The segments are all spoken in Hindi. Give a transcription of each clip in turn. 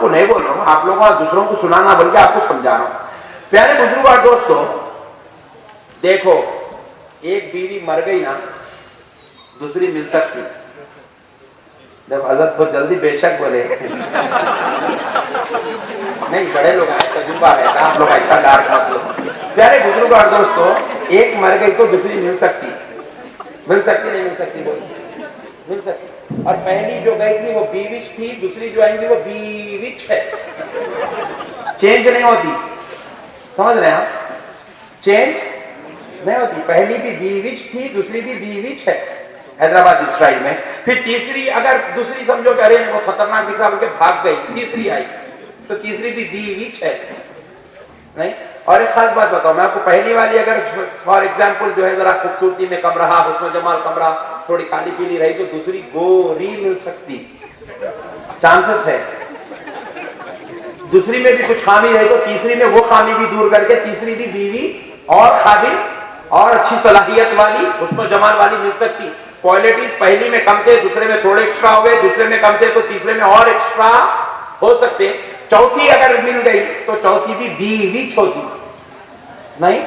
को नहीं बोल रहा हूं, आप लोगों को दूसरों को सुनाना बल्कि आपको समझा रहा हूं। प्यारे बुजुर्गों और दोस्तों, देखो एक बीवी मर गई ना, दूसरी मिल सकती। देखो हजरत बहुत जल्दी बेशक बोले नहीं, बड़े लोग आए, तजुर्बा है, आप लोग ऐसा डार्क मत लो। प्यारे बुजुर्गों और दोस्तों, एक मर गई तो दूसरी मिल सकती, मिल सकती नहीं मिल सकती? बोल, मिल सकती। और पहली जो गई थी वो बीविच थी, दूसरी जो आएंगी वो बीविच है, चेंज नहीं होती। समझ रहे हैं आप? चेंज नहीं होती। पहली भी बीविच थी, दूसरी भी बीविच है हैदराबाद स्टाइल में। फिर तीसरी, अगर दूसरी समझो कि अरे वो खतरनाक दिख रहा बोल भाग गई, तीसरी आई तो तीसरी भी बीविच है नहीं। और एक खास बात बताओ मैं आपको, पहली वाली अगर फॉर एग्जांपल जो है जरा खूबसूरती में कम रहा, हुस्न जमाल कम रहा, थोड़ी काली पीली रही, तो दूसरी गोरी मिल सकती, चांसेस है। दूसरी में भी कुछ खामी रही तो तीसरी में वो खामी भी दूर करके तीसरी भी बीवी और काबिल और अच्छी सलाहियत वाली, हुस्न जमाल वाली मिल सकती। क्वालिटीज पहली में कम थे, दूसरे में थोड़े एक्स्ट्रा हो गए, दूसरे में कम थे तो तीसरे में और एक्स्ट्रा हो सकते। चौथी अगर मिल गई तो चौथी भी बीविच होती नहीं।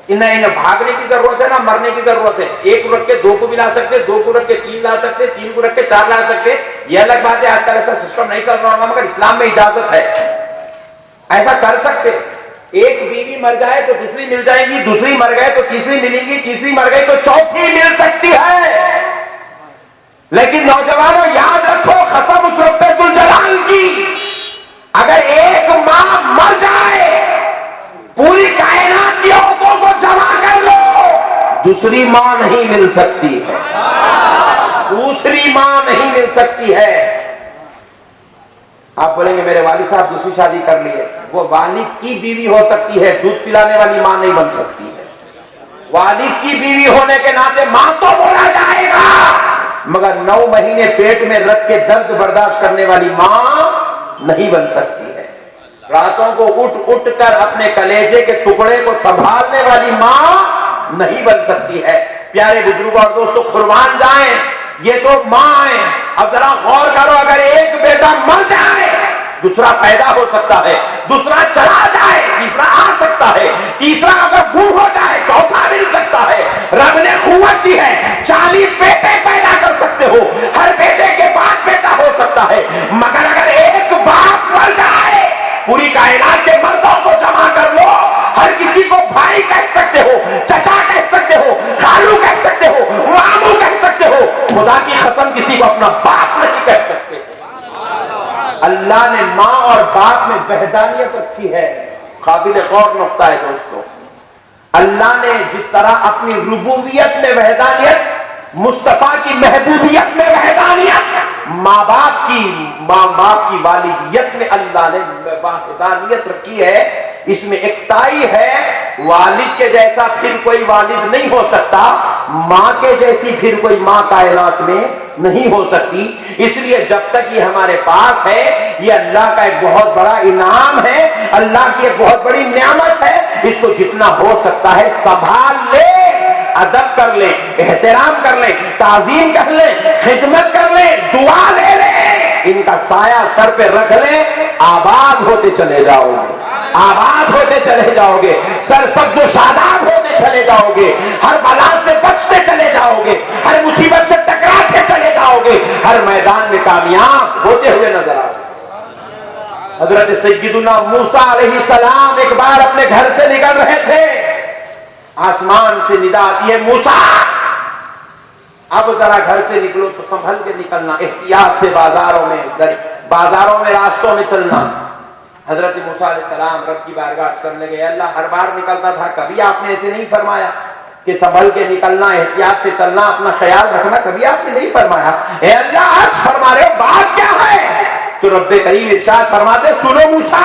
इन्हें भागने की जरूरत है ना मरने की जरूरत है। एक को रख के दो को भी ला सकते, दो को रख के तीन ला सकते, तीन को रख के चार ला सकते। यह अलग बात है, आजकल ऐसा सिस्टम नहीं चल रहा होगा, मगर इस्लाम में इजाजत है, ऐसा कर सकते। एक बीवी मर जाए तो दूसरी मिल जाएगी, दूसरी मर गए तो तीसरी मिलेंगी, तीसरी मर गई तो चौथी मिल सकती है। लेकिन नौजवानों याद रखो, कसम उस रब्बुल जलाल की, अगर एक मां मर जाए पूरी कायनात की औरतों को जमा कर लो, दूसरी मां नहीं मिल सकती है, दूसरी मां नहीं मिल सकती है। आप बोलेंगे मेरे वालिद साहब दूसरी शादी कर लिए, वो वालिद की बीवी हो सकती है, दूध पिलाने वाली मां नहीं बन सकती है। वालिद की बीवी होने के नाते मां तो बोला जाएगा, मगर 9 महीने पेट में रख के दर्द बर्दाश्त करने वाली मां नहीं बन सकती है। रातों को उठ उठ कर अपने कलेजे के टुकड़े को संभालने वाली मां नहीं बन सकती है। प्यारे बुजुर्गों और दोस्तों, कुर्बान जाएं, ये तो मां है। अब जरा गौर करो, अगर एक बेटा मर जाए दूसरा पैदा हो सकता है, दूसरा चला जाए तीसरा आ सकता है, तीसरा अगर बूढ़ हो जाए चौथा मिल सकता है। रब ने कुव्वत दी है, 40 बेटे पैदा कर सकते हो, हर बेटे के बाद बेटा हो सकता है। मगर अगर एक बाप मर जाए, पूरी कायनात के मर्दों को जमा कर लो, हर किसी को भाई कह सकते हो, चचा कह सकते हो, खालू कह सकते हो, मामू कह सकते हो, खुदा की कसम किसी को अपना बाप नहीं कह सकते। अल्लाह ने मां और बाप में वहदानियत रखी है। काबिल गौर नुक्ता है दोस्तों, अल्लाह ने जिस तरह अपनी रुबूबियत में वहदानियत, मुस्तफा की महबूबियत में वहदानियत, माँ बाप की वालिदियत में अल्लाह ने वहदानियत रखी है। इसमें एकताई है, वालिद के जैसा फिर कोई वालिद नहीं हो सकता, माँ के जैसी फिर कोई माँ कायनात में नहीं हो सकती। इसलिए जब तक ये हमारे पास है, ये अल्लाह का एक बहुत बड़ा इनाम है, अल्लाह की एक बहुत बड़ी नियामत है। इसको जितना हो सकता है संभाल ले, अदब कर ले, एहतराम कर ले, ताजीम कर ले, खिदमत कर ले, दुआ ले ले, इनका साया सर पे रख ले, आबाद होते चले जाओगे, आबाद होते चले जाओगे, सरसब्ज व शादाब होते चले जाओगे, हर बला से बचते चले जाओगे, हर मुसीबत से टकराते चले जाओगे, हर मैदान में कामयाब होते हुए नजर आओगे। हजरत सैयदुना मूसा अलैहिस्सलाम एक बार अपने घर से निकल रहे थे, आसमान से निदा आती है, मूसा अब जरा घर से निकलो तो संभल के निकलना, एहतियात से बाजारों में रास्तों में चलना। हजरत मूसा अलैहिस्सलाम रब की बारगाह करने गए, अल्लाह हर बार निकलता था, कभी आपने ऐसे नहीं फरमाया कि संभल के निकलना, एहतियात से चलना, अपना ख्याल रखना, कभी आपने नहीं फरमाया। ए अल्लाह आज फरमा रहे हो, बात क्या है? तो रब्बे करीम इरशाद फरमाते, सुनो मूसा,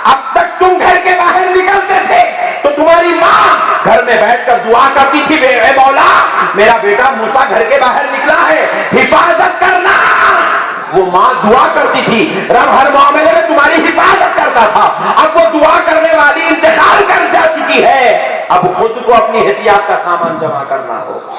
अब तक तुम घर के बाहर निकलते थे तो तुम्हारी माँ घर में बैठकर दुआ करती थी, ए मौला मेरा बेटा मूसा घर के बाहर निकला है, हिफाजत करना। वो माँ दुआ करती थी, रब हर मामले में तुम्हारी हिफाजत करता था। अब वो दुआ करने वाली इंतकाल कर जा चुकी है, अब खुद को अपनी एहतियात का सामान जमा करना होगा।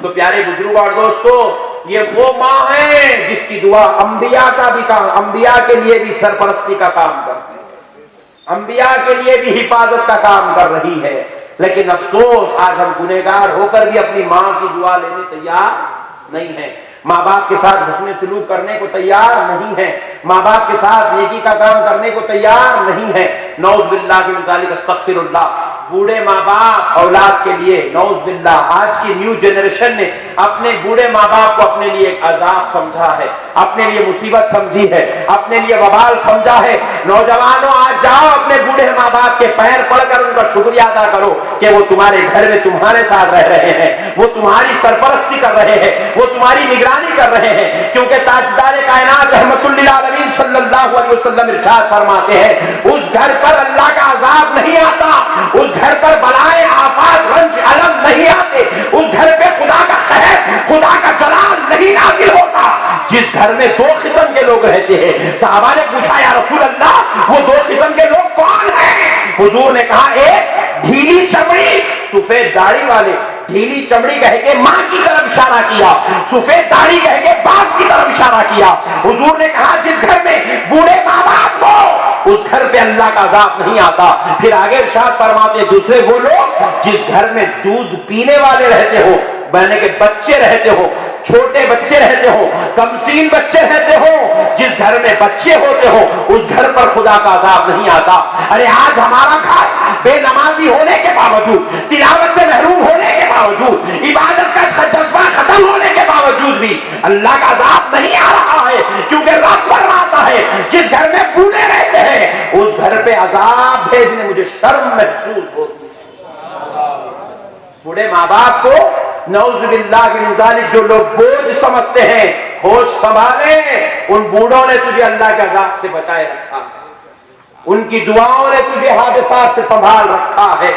तो प्यारे बुजुर्गों और दोस्तों, ये वो माँ है जिसकी दुआ अंबिया का भी काम, अंबिया के लिए भी सरपरस्ती का काम करती है, अंबिया के लिए भी हिफाजत का काम कर रही है। लेकिन अफसोस आज हम गुनहगार होकर भी अपनी माँ की दुआ लेने तैयार नहीं है, माँ बाप के साथ हुस्न सुलूक करने को तैयार नहीं है, माँ बाप के साथ नेकी का काम करने को तैयार नहीं है। नौज़ बिल्लाह मिन ज़ालिक, अस्तग़फिरुल्लाह। बूढ़े माँ बाप औलाद के लिए नौज़ बिल्लाह, आज की न्यू जनरेशन ने अपने बूढ़े माँ बाप को अपने लिए एक अजाब समझा है, अपने लिए मुसीबत समझी है, अपने लिए वबाल समझा है। नौजवानों, आज जाओ अपने बूढ़े माँ बाप के पैर पड़कर उनका शुक्रिया अदा करो कि वो तुम्हारे घर में तुम्हारे साथ रह रहे हैं, वो तुम्हारी सरपरस्ती कर रहे हैं, वो तुम्हारी निगरानी कर रहे हैं। क्योंकि ताजदार कायनात रहमतुल लिल आलमीन सल्लल्लाहु अलैहि वसल्लम इरशाद फरमाते हैं, उस घर पर अल्लाह का अजाब नहीं आता, उस घर पर बलाएं आफात रंज अलम नहीं आते, उस घर पे खुदा का कहर, खुदा का जलाल नहीं नाजिल होता जिस घर में दो किस्म के लोग रहते हैं। सहाबा ने पूछा, या रसूल अल्लाह, वो दो किस्म के लोग कौन हैं? हुजूर ने कहा, एक ढीली चमड़ी सफेद दाढ़ी वाले, ढीली चमड़ी कह के मां की तरफ इशारा किया, सफेद दाढ़ी कह के बाप की तरफ इशारा किया। हुजूर ने कहा, जिस घर में बूढ़े माँ बाप हो उस घर पे अल्लाह का अजाब नहीं आता। फिर आगे इरशाद फरमाते, दूसरे वो लोग जिस घर में दूध पीने वाले रहते हो, बहने के बच्चे रहते हो, छोटे बच्चे रहते हो, कमसीन बच्चे रहते हो, जिस घर में बच्चे होते हो उस घर पर खुदा का अजाब नहीं आता। अरे आज हमारा घर बेनमाजी होने के बावजूद, तिलावत से महरूम होने के बावजूद, इबादत का जज्बा खत्म होने के बावजूद भी अल्लाह का अजाब नहीं आ रहा है, क्योंकि रब फरमाता है जिस घर में बूढ़े रहते हैं उस घर पे अजाब भेजने मुझे शर्म महसूस होती है। बूढ़े माँ बाप को नौज़ बिल्लाह मिन ज़ालिक जो लोग बोझ समझते हैं, होश संभाले, उन बूढ़ों ने तुझे अल्लाह के अजाब से बचाए रखा, उनकी दुआओं ने तुझे हादिसात से संभाल रखा है,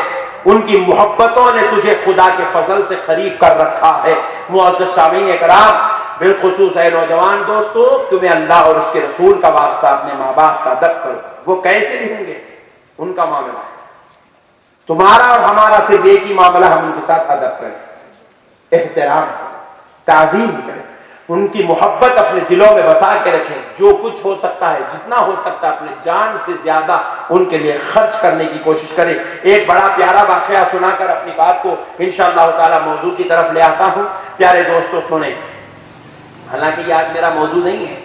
उनकी मोहब्बतों ने तुझे खुदा के फजल से खरीद कर रखा है। मुअज़्ज़ज़ सामीन कराम, बिलखुसूस है नौजवान दोस्तों, तुम्हें अल्लाह और उसके रसूल का वास्ता अपने माँ बाप का अदब करो। वो कैसे भी होंगे उनका मामला है, तुम्हारा और हमारा सिर्फ एक ही मामला, हम उनके साथ अदब करें, एहतराम, ताज़ीम करें, उनकी मोहब्बत अपने दिलों में बसा के रखें। जो कुछ हो सकता है, जितना हो सकता है, अपने जान से ज्यादा उनके लिए खर्च करने की कोशिश करें। एक बड़ा प्यारा वाकया सुनाकर अपनी बात को इंशाअल्लाह ताला मौजू की तरफ ले आता हूं। प्यारे दोस्तों सुने, हालांकि ये आज मेरा मौजू नहीं है,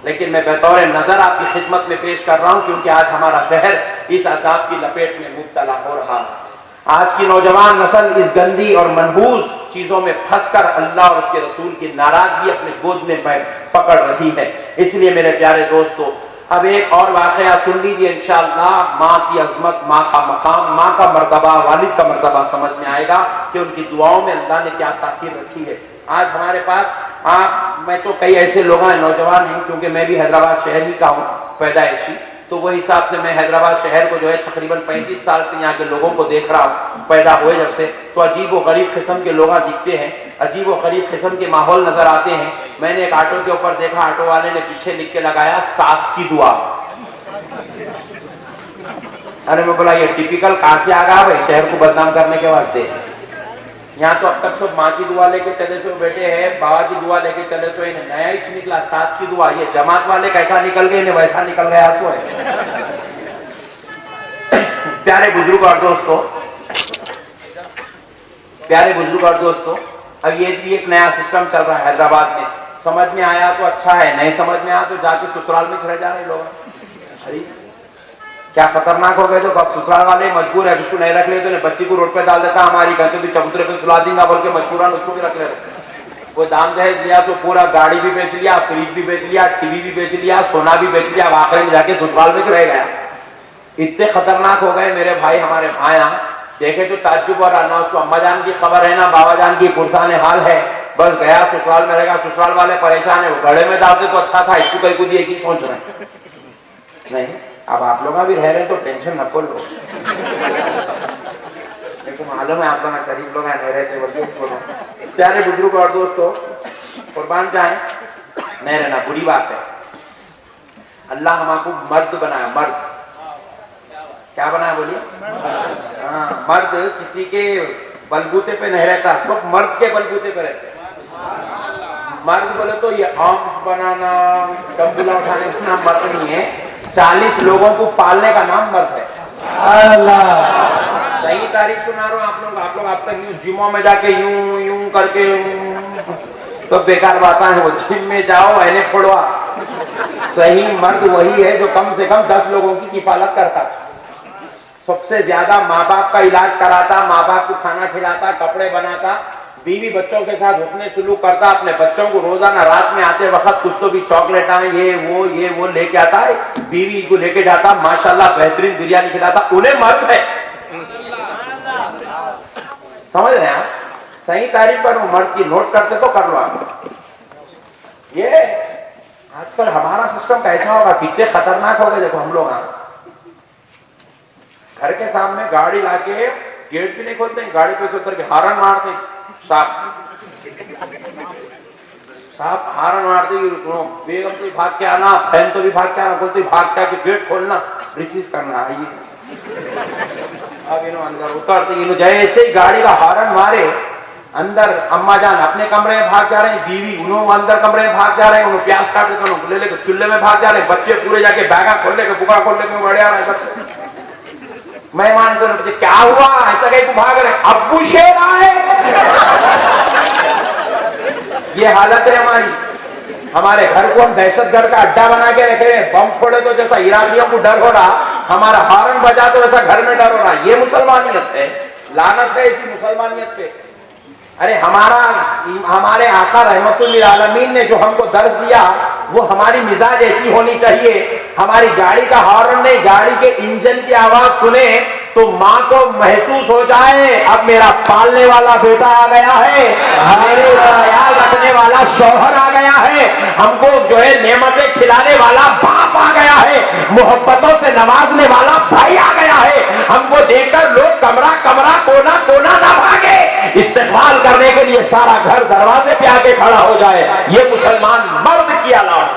लेकिन मैं बतौर नजर आपकी खिदमत में पेश कर रहा हूं, क्योंकि आज हमारा शहर इस अजाब की लपेट में मुब्तला हो रहा है। आज की नौजवान नस्ल इस गंदी और मनहूस चीजों में फंसकर अल्लाह और उसके रसूल की नाराजगी अपने गोद में पकड़ रही है। इसलिए मेरे प्यारे दोस्तों, अब एक और वाकया सुन लीजिए, इंशाअल्लाह माँ की अजमत, माँ का मकाम, माँ का मर्तबा, वालिद का मर्तबा समझ में आएगा कि उनकी दुआओं में अल्लाह ने क्या तासीर रखी है। आज हमारे पास मैं तो कई ऐसे लोग हैं, नौजवान हैं, क्योंकि मैं भी हैदराबाद शहर ही का हूँ पैदाइशी, तो वही हिसाब से मैं हैदराबाद शहर को जो है तकरीबन 35 साल से यहाँ के लोगों को देख रहा हूँ, पैदा हुए जब से, तो अजीब व गरीब किस्म के लोग दिखते हैं, अजीब व गरीब किस्म के माहौल नजर आते हैं। मैंने एक ऑटो के ऊपर देखा, ऑटो वाले ने पीछे लिख के लगाया, सास की दुआ। अरे मैं बोला, ये टिपिकल कहां से आ गया भाई, शहर को बदनाम करने के वास्ते। यहाँ तो अब तक सब माँ की दुआ लेके चले सो बैठे हैं, बाबा की दुआ लेके चले सो, इन्हें नया ही निकला सास की दुआ। ये जमात वाले कैसा निकल गए, इन्हें वैसा निकल गया सो है। प्यारे बुजुर्ग और दोस्तों, प्यारे बुजुर्ग और दोस्तों, अब ये भी एक नया सिस्टम चल रहा है हैदराबाद में। समझ में आया तो अच्छा है, नहीं समझ में आया तो जाके ससुराल में चले जा रहे लोग। अरे क्या खतरनाक हो गए, तो ससुराल वाले मजबूर है, उसको नहीं रख ले तो बच्ची को रोड पे डाल देता, हमारी घर के भी चबूतरे पे सुला देंगे बोल के मजबूरन उसको भी रख ले। वो दाम दहेज लिया तो पूरा गाड़ी भी बेच लिया, फ्रिज भी बेच लिया, टीवी भी बेच लिया, सोना भी बेच लिया, आखिर में जाके ससुराल में रह गया। इतने खतरनाक हो गए मेरे भाई, हमारे भाया देखे तो ताज्जुब हो रहा, ना उसको अम्मा जान की खबर है ना बाबा जान की पुरसाने हाल है, बस गया ससुराल में रहेगा। ससुराल वाले परेशान है, वो घड़े में डालते तो अच्छा था, इसको कहीं कुछ एक ही सोच रहे नहीं। अब आप लोग भी रह रहे तो टेंशन न को लो, देखो मालूम है आप लोग गरीब लोग नहीं रहते बोलते। प्यारे बुजुर्ग और दोस्तों, कुर्बान जाए, नहीं रहना बुरी बात है। अल्लाह हमको मर्द बनाया, मर्द क्या बनाया बोलिए? हाँ, मर्द किसी के बलबूते पे नहीं रहता, सब मर्द के बलबूते पे रहते। मर्द बोले तो ये आर्म्स बनाना, डंबल उठाने का नाम मर्द नहीं है। 40 लोगों को पालने का नाम मर्द है। सही तारीख सुना रहा हूँ आप लोग अब तक यूं जिमों में जाके यूं यूं करके तो बेकार बातें हैं। वो जिम में जाओ एने फोड़वा। सही मर्द वही है जो कम से कम 10 लोगों की किफालत करता, सबसे ज्यादा माँ बाप का इलाज कराता, माँ बाप को खाना खिलाता, कपड़े बनाता, बीवी बच्चों के साथ हुस्ने सुलूक करता, अपने बच्चों को रोजाना रात में आते वक्त कुछ तो भी चॉकलेट ये वो लेके आता है, बीवी को लेके जाता, माशाल्लाह बेहतरीन बिरयानी खिलाता, उन्हें मर्द है। समझ रहे हैं आप? सही तारीख पर वो मर्द की नोट करते तो कर लो आप। ये आजकल हमारा सिस्टम कैसा होगा, कितने खतरनाक हो गए। देखो हम लोग घर के सामने गाड़ी लाके गेट भी नहीं खोलते, गाड़ी पे से उतर के हारन मारते, साहब हारन मारते, बेगम तो भाग के आना, बहन तो भी भाग के आना, बोलते भाग के आके गेट खोलना, रिसीव करना, आइए। अब इन्हों अंदर उतरते, इन्हों जैसे ही गाड़ी का हारन मारे, अंदर अम्मा जान अपने कमरे में भाग जा रहे हैं, बीवी उन्होंने अंदर कमरे में भाग जा रहे हैं, उन्होंने प्याज काट ले लेके चूल्हे में भाग जा रहे हैं, बच्चे पूरे जाके बैगा खोल लेके बुका खोल लेके बढ़िया रहे बच्चे। मेहमान तो मुझे क्या हुआ, ऐसा कहीं भाग रहे, अब्बू शेर आए। ये हालत है हमारी। हमारे घर को हम दहशतगर्द का अड्डा बना के रखे, बम फोड़े तो जैसा इराकियों को डर हो रहा, हमारा हॉर्न बजा तो वैसा घर में डर हो रहा। ये मुसलमानियत है, लानत है इसी मुसलमानियत पे। अरे हमारे आका रहमतुल्लिल आलमीन ने जो हमको दर्ज दिया वो हमारी मिजाज ऐसी होनी चाहिए। हमारी गाड़ी का हॉर्न नहीं, गाड़ी के इंजन की आवाज सुने तो माँ को महसूस हो जाए अब मेरा पालने वाला बेटा आ गया है, मेरे ख्याल रखने वाला शौहर आ गया है, हमको जो है नेमतें खिलाने वाला बाप आ गया है, मोहब्बतों से नवाजने वाला भाई आ गया है। हमको देखकर लोग कमरा कमरा कोना कोना ना भागे, इस्तेमाल करने के लिए सारा घर दरवाजे पे आके खड़ा हो जाए। ये मुसलमान मर्द की अलावा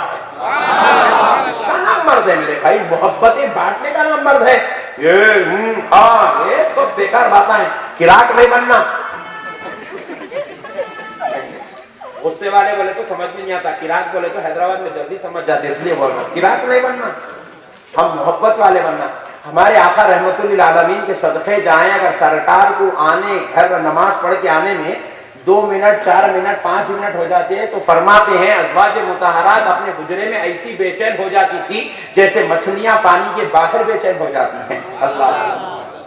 मर्द है मेरे भाई, मोहब्बतें बांटने का नाम मर्द है। ये सब बेकार बातें हैं। किराक नहीं बनना। गुस्से वाले बोले तो समझ में नहीं आता, किराक बोले तो हैदराबाद में जल्दी समझ जाते, इसलिए बोल रहा हूं किराक नहीं बनना, हम मोहब्बत वाले बनना। हमारे आका रहमतुल्लिल आलमीन के सदक़े जाएं, अगर सरकार को आने घर नमाज पढ़ के आने में 2 मिनट 4 मिनट 5 मिनट हो जाते हैं तो फरमाते हैं अज़वाज मुतहरात अपने हुजरे में ऐसी बेचैन हो जाती थी जैसे मछलियां पानी के बाहर बेचैन हो जाती हैं। अल्लाह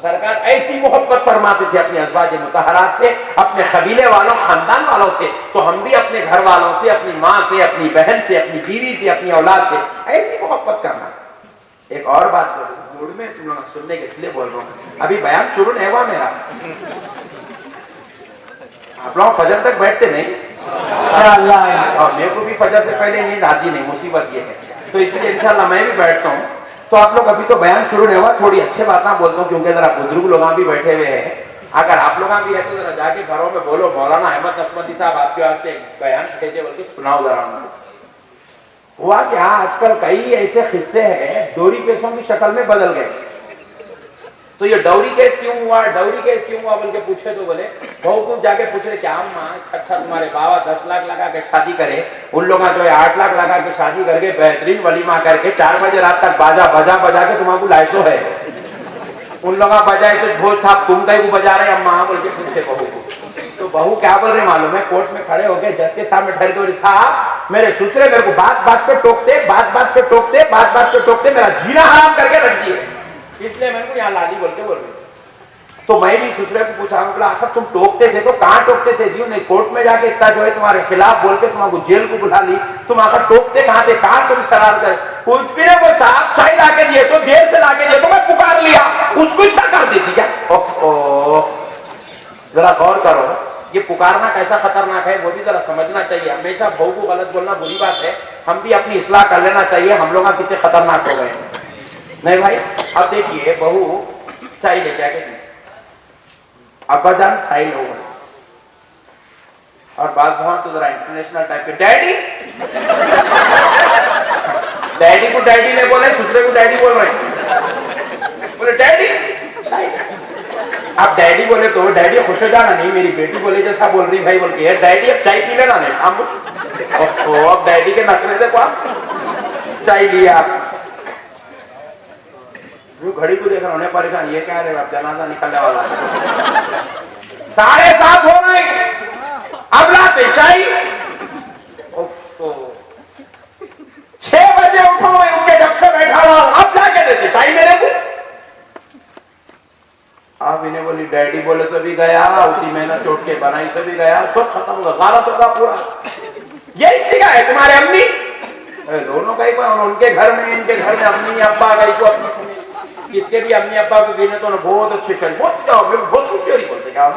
सरकार ऐसी मोहब्बत फरमाते थे अपने अज़वाज मुतहरात से, अपने कबीले वालों खानदान वालों से। तो हम भी अपने घर वालों से, अपनी माँ से, अपनी बहन से, अपनी बीवी से, अपनी औलाद से ऐसी मोहब्बत करना। एक और बात मूड में तुम लोग सुनने के इसलिए बोल रहा हूँ, अभी बयान शुरू नहीं हुआ मेरा। आप लोग फजर तक बैठते नहीं, और मेरे को भी फजर से पहले नींद आती नहीं, मुसीबत ये है। तो इसलिए इंशाल्लाह मैं भी बैठता हूँ। तो आप लोग अभी तो बयान शुरू नहीं हुआ, थोड़ी अच्छी बातें बोलता हूँ क्योंकि जरा बुजुर्ग लोग भी बैठे हुए हैं। अगर आप लोग भी है तो जरा जाके घरों में बोलो मौलाना अहमद नसमती साहब आपके वास्ते बयान भेजे, बोल के सुनाओ जरा उनको। हुआ क्या, आजकल कई ऐसे किस्से हैं डोरी केसों की शक्ल में बदल गए। तो ये डौरी केस क्यों हुआ, डौरी केस क्यों हुआ बोल के पूछे तो बोले बहू को जाके पूछ रहे क्या अम्मा अच्छा तुम्हारे बाबा 10 लाख लगा के शादी करे, उन लोग जो है 8 लाख लगा के शादी करके बेहतरीन वलीमा करके 4 बजे रात तक बाजा बजा बजा के तुम्हारा लाइसो है। उन लोग बजाए से भोज था, तुम कहीं को बजा रहे अम्मा बोल के पूछे बहू को। तो बहू क्या बोल रहे मालूम है, कोर्ट में खड़े होके जज के सामने ठहर के साहब मेरे ससुरे मेरे को बात बात पे टोकते, बात बात पे टोकते, बात बात पे टोकते, मेरा जीना हराम करके रख दिए, इसलिए मैंने को यहाँ लादी बोल के बोल रही। तो मैं भी ससुरे को पूछा, बोला आखिर तुम टोकते थे तो कहाँ टोकते थे जी, नहीं कोर्ट में जाके इतना जो है तुम्हारे खिलाफ बोल के तुम्हारे जेल को बुला ली, तुम आखिर टोकते कहाँ थे, कहाँ तुम शरारत कर कुछ भी नहीं। वो साहब चाय ला के दिए तो देर से ला के दिए तो मैं पुकार लिया, उसको इच्छा कर देती क्या। जरा गौर करो, ये पुकारना कैसा खतरनाक है वो भी जरा समझना चाहिए। हमेशा बहू को गलत बोलना बुरी बात है, हम भी अपनी इस्लाह कर लेना चाहिए। हम लोग कितने खतरनाक हो गए नहीं भाई। अब देखिए बहू चाय लेके आके दी, अब्बा जान चाय लो, और बात बहुत तो जरा इंटरनेशनल टाइप के डैडी डैडी को डैडी ने बोले, दूसरे को डैडी बोल रहे हैं, बोले डैडी चाय। आप डैडी बोले तो डैडी खुश हो जाना नहीं, मेरी बेटी बोले जैसा बोल रही भाई बोल के डैडी अब चाय पी लेना नहीं। अब डैडी के नखरे देखो आप। चाय लिया आप, घड़ी को देख रहा हूँ परेशान, ये क्या है, जनाजा निकलने वाला है। 7:30 हो गए, अब लाते चाय। 6 बजे उठो, मैं उनके जब से बैठा हुआ हूं, अब जाके देते चाय मेरे को। आप इन्हें बोली डैडी बोले से भी गया, उसी मेहनत चोट के बनाई से भी गया, सब खत्म होगा, गालत होगा पूरा। यही सिखा है तुम्हारे अम्मी दोनों का ही, उनके घर में इनके घर में अम्मी अब्बा गई को अपनी, किसके भी अम्मी अब्बा को गिने तो बहुत अच्छे शरीर, बहुत खुशी हो रही बोलते क्या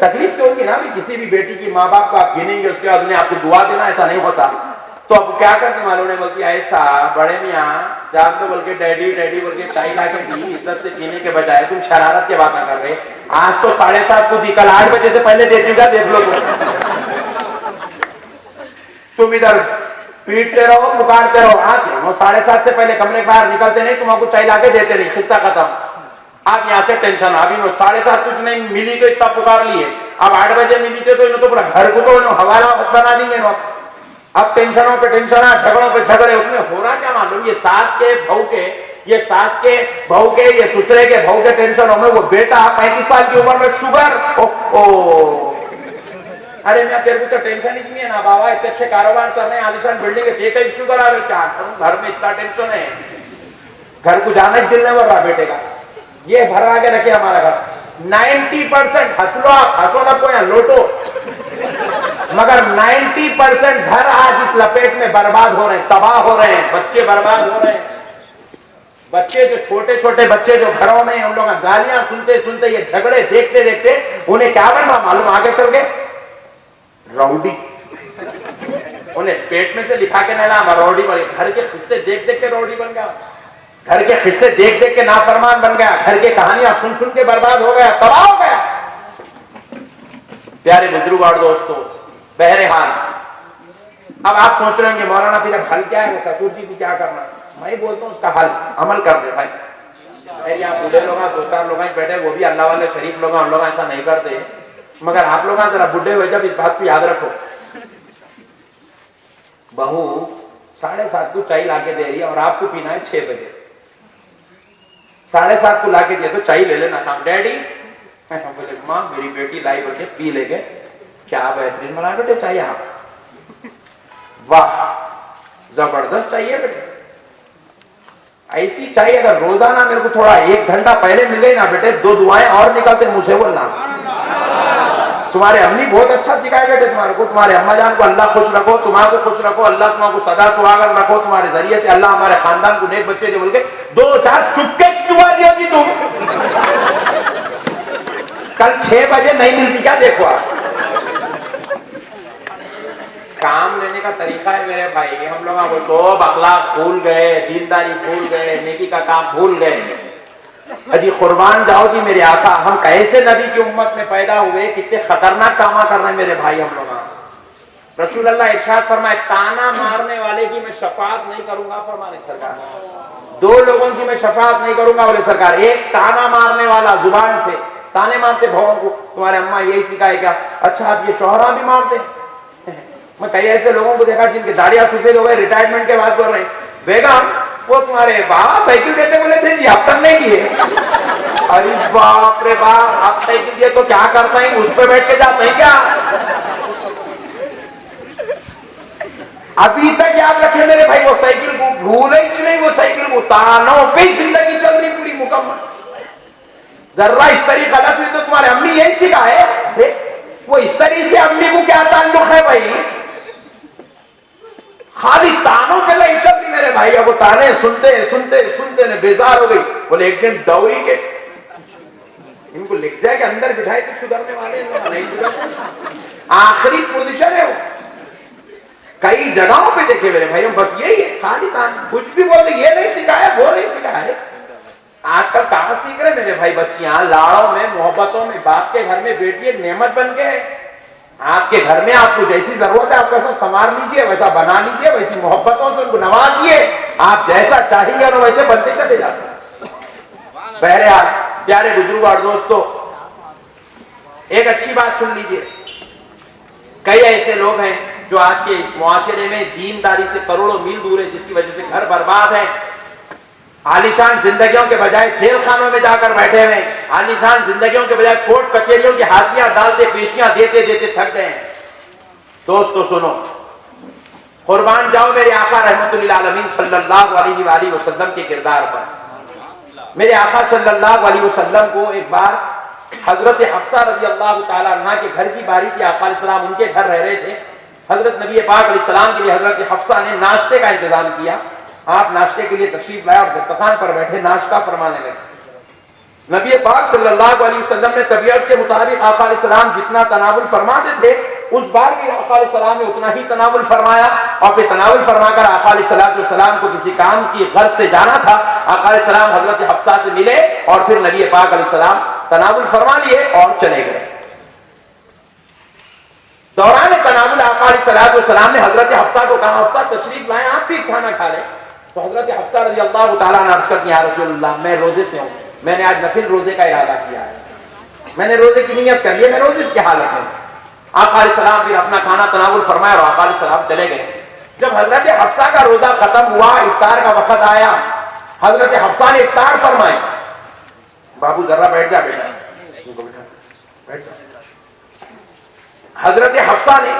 तकलीफ तो होगी ना भी, किसी भी बेटी की माँ बाप को आप गिनेंगे उसके बाद उन्हें आपको दुआ देना, ऐसा नहीं होता। तो अब क्या करने वालों ने बोलती ऐसा बड़े मियाँ जान तो बोल के डैडी डैडी बोल के चाय ला के दी, इज्जत से पीने के बजाय तुम शरारत के बातें कर रहे। आज तो 7:30 को दी, कल 8 बजे से पहले दे दूंगा, देख लो तुम इधर पीटते रहो पुकारते रहो। आज 7:30 से पहले कमरे के बाहर निकलते नहीं, तुम आपको चाय ला के देते नहीं, किस्सा खत्म। आप यहाँ से टेंशन, अभी 7:30 कुछ नहीं मिली तो इतना पुकार लिए, अब 8 बजे मिली थे तो इन्हों तो पूरा घर को तो हवाला बना देंगे। अब टेंशनों पे टेंशन, झगड़ों पे झगड़े, उसमें हो रहा क्या मालूम, ये सास के बहू के, ये सास के बहू के, ये ससुरे के बहू के टेंशनों में वो बेटा 35 साल की उम्र में शुगर। अरे मैं तेरे को तो टेंशन इसलिए ना बाबा, इतने अच्छे कारोबार चल रहे हैं, आलिशान बिल्डिंग है, कहीं शुगर आ गई क्या, घर में इतना टेंशन है, घर को जाना ही दिल नहीं भर रहा बेटे का। ये भरा के रखे हमारा घर 90%, हंस लो आप, हंसो ना को या लोटो, मगर 90% घर आज इस लपेट में बर्बाद हो रहे हैं, तबाह हो रहे हैं, बच्चे बर्बाद हो रहे हैं। बच्चे जो छोटे छोटे बच्चे जो घरों में, उन लोग गालियां सुनते सुनते, ये झगड़े देखते देखते उन्हें क्या बनना मालूम, आगे चल के रौडी। उन्हें पेट में से लिखा के ना रौडी बन, घर के हिस्से देख देख के रौडी बन गया, घर के हिस्से देख देख के नाफरमान बन गया, घर की कहानियां सुन सुन के बर्बाद हो गया, तबाह हो गया। प्यारे बुजुर्ग और दोस्तों, बहरहाल अब आप सोच रहे होंगे मौलाना फिर अब हल क्या है, वो ससुर जी को क्या करना। मैं बोलता हूँ उसका हल अमल कर दे भाई। यहाँ बूढ़े लोग 2-4 लोग बैठे, वो भी अल्लाह वाले शरीफ लोग, उन लोग ऐसा नहीं करते, मगर आप लोग जरा बुढ़े हुए जब इस बात को याद रखो, बहू 7:30 को चाय लाके दे रही है और आपको पीना है 6 बजे, 7:30 को लाके दिया तो चाय ले लेना था। डैडी ऐसा बोले, माँ मेरी बेटी लाई बच्चे पी लेंगे, क्या बेहतरीन बना बेटे चाय आप, वाह जबरदस्त चाहिए बेटे। ऐसी चाय अगर रोजाना मेरे को थोड़ा 1 घंटा पहले मिल गई ना बेटे, 2 दुआएं और निकलते मुझे बोलना, तुम्हारे अम्मी बहुत अच्छा सिखाए बेटे तुम्हारे को, तुम्हारे अम्मा जान को अल्लाह खुश रखो, तुम्हारे को खुश रखो, अल्लाह तुम्हारे सदा सुहागन रखो, तुम्हारे जरिए से अल्लाह हमारे खानदान को नेक बच्चे जो बोल के 2-4 चुपके दुआ दी होगी तुम। कल 6 बजे नहीं मिलती क्या, देखो आप काम लेने का तरीका है मेरे भाई। हम लोग वो सब अखलाक भूल गए, दीनदारी भूल गए, नेकी का काम भूल गए। अजी कुर्बान जाओ जी मेरे आका, हम कैसे नबी की उम्मत में पैदा हुए, कितने खतरनाक काम कर रहे हैं मेरे भाई हम लोग। रसूल अल्लाह इरशाद फरमाए, ताना मारने वाले की मैं शफाअत नहीं करूंगा, फरमाने सरकार 2 लोगों की मैं शफाअत नहीं करूंगा बोले सरकार। एक ताना मारने वाला, जुबान से ताने मारते भावों को, तुम्हारे अम्मा यही सिखाए क्या, अच्छा आप ये शोहरा भी मारते। मैं कई ऐसे लोगों को देखा जिनके दाढ़ियां सफेद हो गए, रिटायरमेंट के बाद कर रहे हैं, बेगम वो तुम्हारे बाबा साइकिल देते बोले थे जी, अब तक नहीं दिए। अरे बाप रे बाप, अब साइकिल दिए तो क्या करते हैं, उस पर बैठ के जाते हैं क्या। अभी तक याद रखे मेरे भाई, वो साइकिल को भूले ही नहीं, वो साइकिल को तानों पे जिंदगी चल रही पूरी मुकम्मल। जर्रा इस तरीके गलत हुई तो तुम्हारे अम्मी यही सिखाए, वो इस तरीके से अम्मी को क्या ताल्लुक है भाई, खाली तानों पे लाइफ चल रही मेरे भाई। अब वो ताने सुनते सुनते सुनते ने बेजार हो गई। बोले एक दिन डौरी के इनको लिख जाए कि अंदर बिठाए तो सुधरने वाले नहीं सुधरते, आखिरी पोजीशन है वो। कई जगहों पे देखे मेरे भाई, बस यही है, खाली तान, कुछ भी बोलते, ये नहीं सिखाया वो नहीं सिखाया। आजकल कहां सीख रहे मेरे भाई बच्चियां, लाड़ों में, मोहब्बतों में, बाप के घर में बेटी एक नेमत बन के है। आपके घर में आपको जैसी जरूरत है आप वैसा संवार लीजिए, वैसा बना लीजिए, वैसी मोहब्बतों से उनको नवाजिए, आप जैसा चाहेंगे और वैसे बनते चले जाते हैं। बहरहाल प्यारे बुजुर्ग और दोस्तों, एक अच्छी बात सुन लीजिए। कई ऐसे लोग हैं जो आज के इस मुआशरे में दीनदारी से करोड़ों मील दूर है, जिसकी वजह से घर बर्बाद है, आलीशान जिंदगियों के बजाय जेल खानों में जाकर बैठे हुए, आलीशान जिंदगियों के बजाय कोर्ट कचहरियों की हाजियां डालते पेशियां देते देते थक गए। दोस्तों सुनो, कुर्बान जाओ मेरे आका रहमतुल्लिल आलमीन सल्लल्लाहु अलैहि वसल्लम के किरदार पर। मेरे आका सल्लल्लाहु अलैहि वसल्लम को एक बार हजरत हफ्सा रजी अल्लाह ताला अन्हा के घर की बारी थी। आका अलैहिस्सलाम उनके घर रह रहे थे। हजरत नबी पाक अलैहिस्सलाम के लिए हजरत हफ्सा ने नाश्ते का इंतजाम किया। आप नाश्ते के लिए तशरीफ लाए और दस्तरखान पर बैठे नाश्ता फरमाने लगे। नबी पाक सल्लल्लाहु अलैहि वसल्लम ने तबीयत के मुताबिक आका अलैहिस्सलाम जितना तनावुल फरमाते थे, उस बार भी आका अलैहिस्सलाम ने उतना ही तनावुल फरमाया। और फिर तनावुल फरमाकर आका अलैहिस्सलाम को किसी काम की गर्ज से जाना था। आका अलैहिस्सलाम हजरत हफ्सा से मिले और फिर नबी पाक अलैहिस्सलाम तनावुल फरमा लिए और चले गए। दौरान तनावुल आका अलैहिस्सलाम ने हजरत हफ्सा को कहा, हफ्सा तशरीफ लाए, आप भी खाना खा लें। तो हजरत हफ्सा रज़ी अल्लाह ताला अन्हा अर्ज़ करती हैं, या रसूलल्लाह, मैं रोजे से हूं, मैंने आज नफिल रोजे का इरादा किया है, मैंने रोजे की नियत कर ली है, मैं रोजे की हालत में। आका अलैहिस्सलाम फिर अपना खाना तनावुल फरमाया और आका अलैहिस्सलाम चले गए। जब हजरत हफ्सा का रोजा खत्म हुआ, इफ्तार का वक्त आया, हजरत हफ्सा ने इफ्तार फरमाई। बाबू जरा बैठ जा बेटा, बैठ जा। हजरत हफ्सा ने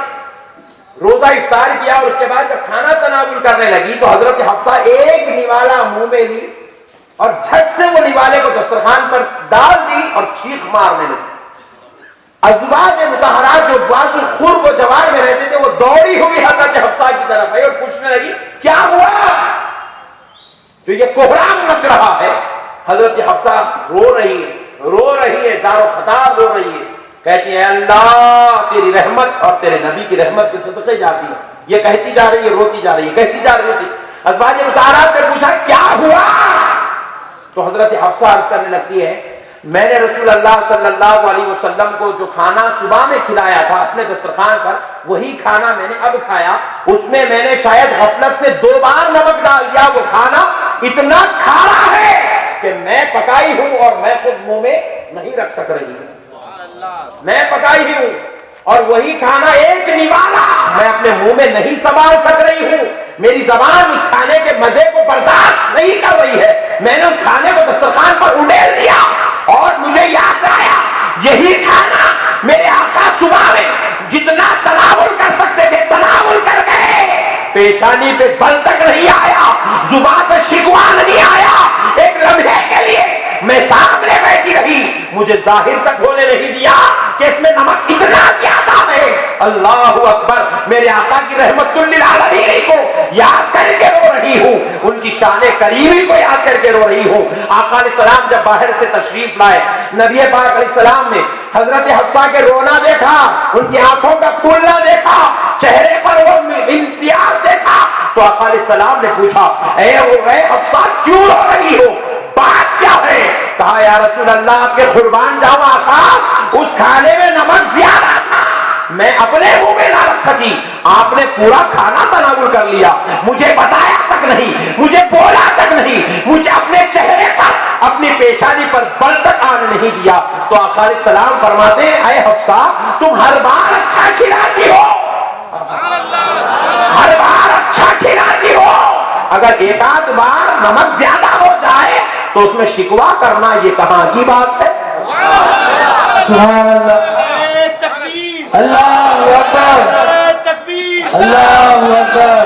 रोजा इफ्तार किया और उसके बाद जब खाना तनावुल करने लगी तो हजरत हफ्सा एक निवाला मुंह में ली और झट से वो निवाले को दस्तरखान पर डाल दी और चीख मारने लगी। अज़वाज मुतहरात जो बाज़ खुर्ब व जवार में रहते थे, वो दौड़ी हुई हजरत हफ्सा की तरफ आई और पूछने लगी, क्या हुआ, जो ये कोहराम मच रहा है। हजरत हफ्सा रो रही है, दारो खतार रो रही है, कहती है, अल्लाह तेरी रहमत और तेरे नबी की रहमत के सदक़े जाती है। ये कहती जा रही है, रोती जा रही है, कहती जा रही थी। अज़वाज मुतहरात ने पूछा, क्या हुआ। तो हजरत हफ्सा अर्ज़ करने लगती है, मैंने रसूल अल्लाह सल्लल्लाहु अलैहि वसल्लम को जो खाना सुबह में खिलाया था अपने दस्तरखान पर, वही खाना मैंने अब खाया। उसमें मैंने शायद गफलत से 2 बार नमक डाल दिया। वो खाना इतना खारा है कि मैं पकाई हूं और मैं खुद मुंह में नहीं रख सक रही हूं। मैं पकाई ही हूं और वही खाना एक निवाला मैं अपने मुंह में नहीं संभाल सक रही हूं। मेरी जबान उस खाने के मजे को बर्दाश्त नहीं कर रही है। मैंने उस खाने को दस्तरखान पर उड़ेल दिया और मुझे याद आया, यही खाना मेरे आका सुबह में जितना तनावुल कर सकते थे तनावुल कर गए। पेशानी पे बल तक नहीं आया, जुबान पे शिकवा नहीं आया। एक लम्हे के लिए मैं सामने बैठी रही, मुझे जाहिर तक होने नहीं दिया कि इसमें नमक इतना ज्यादा है। अल्लाहु अकबर। मेरे आका की रहमतुल्लिल आलमीन को याद करके रो रही हूं, उनकी शाने करीमी को याद करके रो रही हूं। आका अलैहिस्सलाम जब बाहर से तशरीफ लाए, नबी पाक अलैहिस्सलाम ने हजरत हफ्सा के रोना देखा, उनकी आंखों का फूलना देखा, चेहरे पर वो इम्तियाज देखा। तो आका अलैहिस्सलाम ने पूछा, ऐ हफ्सा क्यों रो रही हो, बात क्या है। कहा, या रसूल अल्लाह, आपके कुर्बान जाऊं आका, उस खाने में नमक ज्यादा था, मैं अपने मुंह में ना रख सकी। आपने पूरा खाना तनावुल कर लिया, मुझे बताया तक नहीं, मुझे बोला तक नहीं, मुझे अपने चेहरे पर, अपनी पेशानी पर बल तक आने नहीं दिया। तो आका अलैहिस्सलाम फरमाते हैं, ऐ हफ्सा, तुम हर बार अच्छा खिलाती हो, हर बार अच्छा खिलाती हो, अगर एक आध बार नमक ज्यादा हो जाए तो उसमें शिकवा करना ये कहां की बात है। सुभान अल्लाह, अल्लाहु अकबर, तकबीर, अल्लाहु अकबर,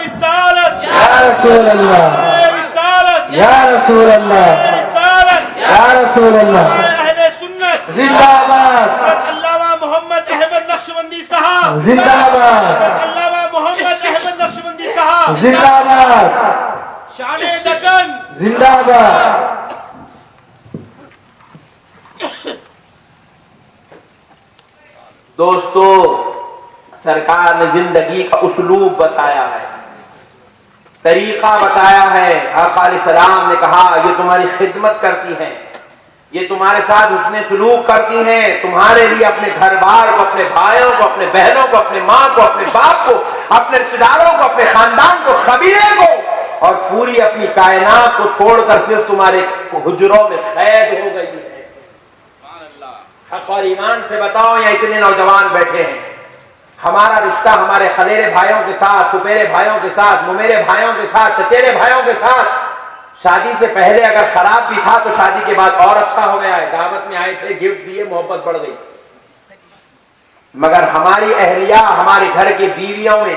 रिसालत या रसूल अल्लाह, रिसालत या रसूल अल्लाह, रिसालत या रसूल अल्लाह, अहले सुन्नत जिंदाबाद, अल्लामा मोहम्मद अहमद नक्शबंदी साहब जिंदाबाद, अल्लामा मोहम्मद अहमद नक्शबंदी साहब जिंदाबाद, शाने दकन जिंदाबाद। दोस्तों, सरकार ने जिंदगी का उसलूब बताया है, तरीका बताया है। आका अलैहिस्सलाम ने कहा, ये तुम्हारी खिदमत करती हैं, ये तुम्हारे साथ उसने सलूक करती हैं, तुम्हारे लिए अपने घर बार को, अपने भाइयों को, अपने बहनों को, अपने माँ को, अपने बाप को, अपने रिश्तेदारों को, अपने खानदान को, कबीले को और पूरी अपनी कायनात को छोड़कर सिर्फ तुम्हारे हुजरों में कैद हो गई है। हक और ईमान से बताओ, यहाँ इतने नौजवान बैठे हैं, हमारा रिश्ता हमारे खलेरे भाइयों के साथ, फुफेरे भाइयों के साथ, मुमेरे भाइयों के साथ, चचेरे भाइयों के साथ शादी से पहले अगर खराब भी था तो शादी के बाद और अच्छा हो गया है। दावत में आए थे, गिफ्ट दिए, मोहब्बत बढ़ गई। मगर हमारी अहलिया, हमारे घर की बीवियों में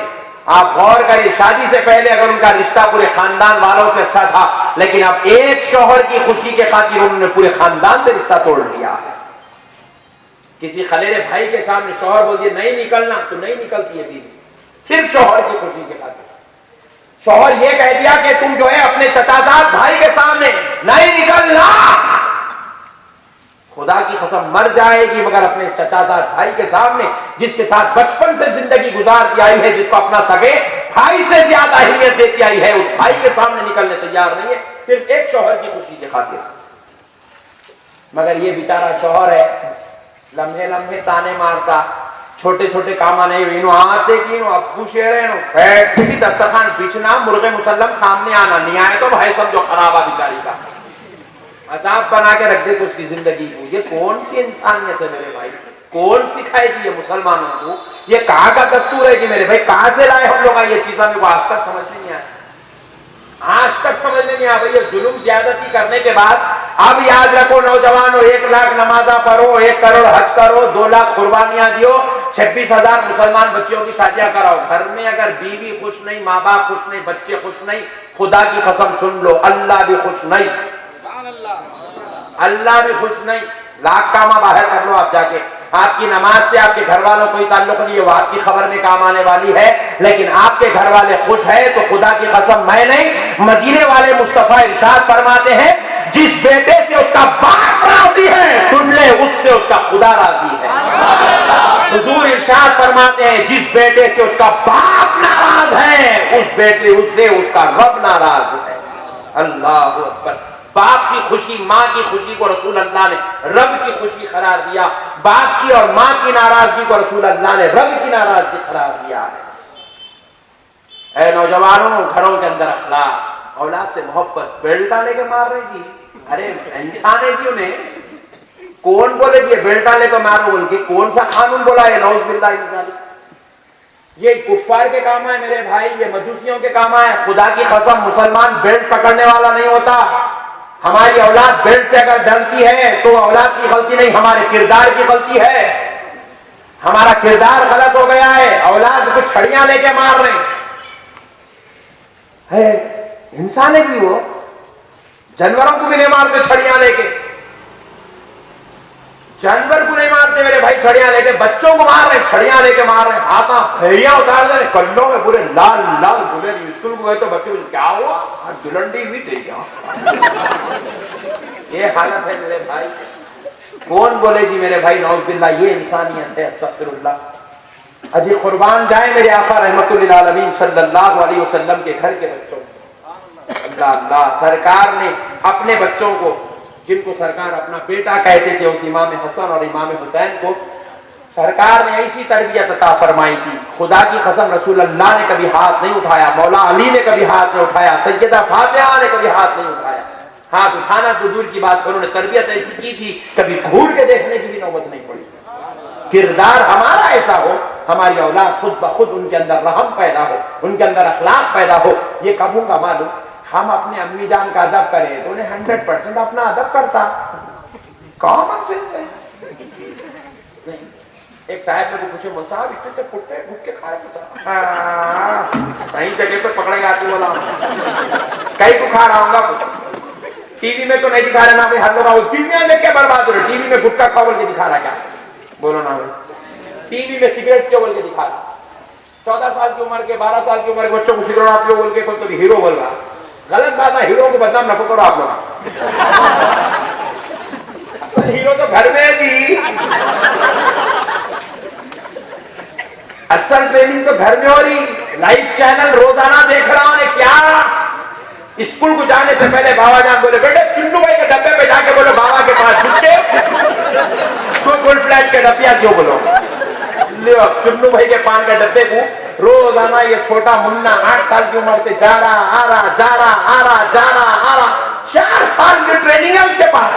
आप गौर करें, शादी से पहले अगर उनका रिश्ता पूरे खानदान वालों से अच्छा था, लेकिन अब एक शौहर की खुशी के खातिर उन्होंने पूरे खानदान से रिश्ता तोड़ दिया है। किसी खलेरे भाई के सामने शौहर बोल दिए नहीं निकलना तो नहीं निकलती है बीवी, सिर्फ शौहर की खुशी के खातिर। शौहर ये कह दिया कि तुम जो है अपने चचाजाद भाई के सामने नहीं निकलना, खुदा की कसम मर जाएगी मगर अपने चचाजाद भाई के सामने, जिसके साथ बचपन से जिंदगी गुजारती आई है, जिसको अपना सगे भाई से ज्यादा अहमियत देती आई है, उस भाई के सामने निकलने तैयार नहीं है, सिर्फ एक शौहर की खुशी के खातिर। मगर ये बेचारा शौहर है, लम्हे लम्हे ताने मारता, छोटे छोटे कामा नहीं हुई आते कि अबू शेरे फैट भी दस्तरखान बिछना, मुर्गे मुसल्लम सामने आना, नहीं आए तो भाई समझो खराबा बेचारी का, अजाब बना के रख दे तो उसकी जिंदगी को। ये कौन सी इंसानियत है मेरे भाई, कौन सिखाएगी ये मुसलमानों को? ये कहाँ का दस्तूर है कि मेरे भाई कहां से लाए हम लोग ये चीज? हमें आज तक समझ नहीं आया, आज तक समझ नहीं आया। ये जुल्म ज्यादती करने के बाद अब याद रखो नौजवानों, 1 लाख नमाजा पढ़ो, 1 करोड़ हज करो, 2 लाख कुर्बानियां दियो, 26,000 मुसलमान बच्चियों की शादियां कराओ। घर में अगर बीवी खुश नहीं, माँ बाप खुश नहीं, बच्चे खुश नहीं, खुदा की कसम सुन लो, अल्लाह भी खुश नहीं, अल्लाह भी खुश नहीं। लाख कामा बाहर कर लो आप जाके, आपकी नमाज से आपके घर वालों कोई ताल्लुक नहीं है, वो आपकी खबर में काम आने वाली है, लेकिन आपके घर वाले खुश है तो खुदा की कसम मैं नहीं, मदीने वाले मुस्तफा इरशाद फरमाते हैं, जिस बेटे से उसका बाप राजी है, सुन ले उससे उसका खुदा राजी है। हुजूर इरशाद फरमाते हैं, जिस बेटे से उसका बाप नाराज है, उस बेटे उससे उसका रब नाराज है। अल्लाह अकबर। बाप की खुशी, माँ की खुशी को रसूल अल्लाह ने रब की खुशी करार दिया, बाप की और माँ की नाराजगी को रसूल अल्लाह ने रब की नाराजगी करार दिया है। ऐ नौजवानों, घरों के अंदर अखलाक, औलाद से मोहब्बत, बेल्टा लेके मार रही थी, अरे इंसान है जी, उन्हें कौन बोलेगी बेल्टा लेकर मारो बोल के? कौन सा कानून बोला है? नौज बिल्लाह, ये कुफ्फार के काम है मेरे भाई, ये मजूसियों के काम है। खुदा की कसम मुसलमान बेल्ट पकड़ने वाला नहीं होता। हमारी औलाद बेल्ट से अगर डरती है तो औलाद की गलती नहीं, हमारे किरदार की गलती है। हमारा किरदार गलत हो गया है, औलाद को छड़ियां लेके मार रहे हैं। इंसान है कि वो जानवरों को भी नहीं मारते छड़ियां लेके, जानवर को नहीं मारते मेरे भाई छड़ियां लेके, बच्चों को मार रहे, छड़ियां लेके मार रहे, हाथा भैया उतार दे रहे, कल्लों में पूरे लाल लाल बुले। स्कूल को गए तो बच्चे क्या हुआ, दुलंडी भी दे गया। ये हालत है मेरे भाई, कौन बोले जी मेरे भाई नौज बिल्लाह, ये इंसानियत है। अस्तगफिरुल्लाह। अजी कुर्बान जाए मेरे आका रहमतुल लिल आलमीन सल्लल्लाहु अलैहि वसल्लम के घर के बच्चों। अल्लाह अल्लाह, सरकार ने अपने बच्चों को, जिनको सरकार अपना बेटा कहते थे, उस इमाम हसन और इमाम हुसैन को सरकार ने ऐसी तरबियत अता फरमाई थी, खुदा की कसम रसूल अल्लाह ने कभी हाथ नहीं उठाया, मौला अली ने कभी हाथ नहीं उठाया, सैयदा फातिहा ने कभी हाथ नहीं उठाया। हाथ उठाना तो दूर की बात, उन्होंने तरबियत ऐसी की थी, कभी घूर के देखने की भी नौबत नहीं पड़ी। किरदार हमारा ऐसा हो, हमारी औलाद खुद ब खुद उनके अंदर रहम पैदा हो, उनके अंदर अखलाक पैदा हो। ये कब होगा मालूम? हम अपने अम्मी जान का अदब करें तो उन्हें 100% अपना अदब करता। कॉमन सेंस है। एक साहब मेरे को पूछे, मुझे साहब इतने फुटके भुटके खाए तो सही जगह पे पकड़ेगा तू बोला, कहीं को खा रहा हूँ। टीवी में तो नहीं दिखा रहे ना भाई, हर लोग टीवी देख के बर्बाद हो रहे, टीवी में गुटखा खा बोल के दिखा रहा, क्या बोलो ना भाई, टीवी में सिगरेट क्यों बोल के दिखा रहा, 14 साल की उम्र के 12 साल की उम्र के बच्चों को सिगरेट आप लोग बोल के कोई तो हीरो बोल रहा। गलत बात है, हीरो को बदनाम न करो आप लोग। असल हीरो तो घर में है जी, असल ट्रेनिंग तो घर में हो रही। लाइव चैनल रोजाना देख रहा हूं, क्या स्कूल को जाने से पहले बाबा जान बोले, बेटे चुन्नू भाई के डब्बे पे जाके बोलो बाबा के पास छुट्टे, तो फुल फ्लैट के डब्बिया क्यों बोलो, चुन्नू भाई के पान के डब्बे को रोजाना ये छोटा मुन्ना 8 साल की उम्र से जा रहा आ रहा, जा रहा आ रहा, जा रहा आ रहा, 4 साल की ट्रेनिंग है उसके पास।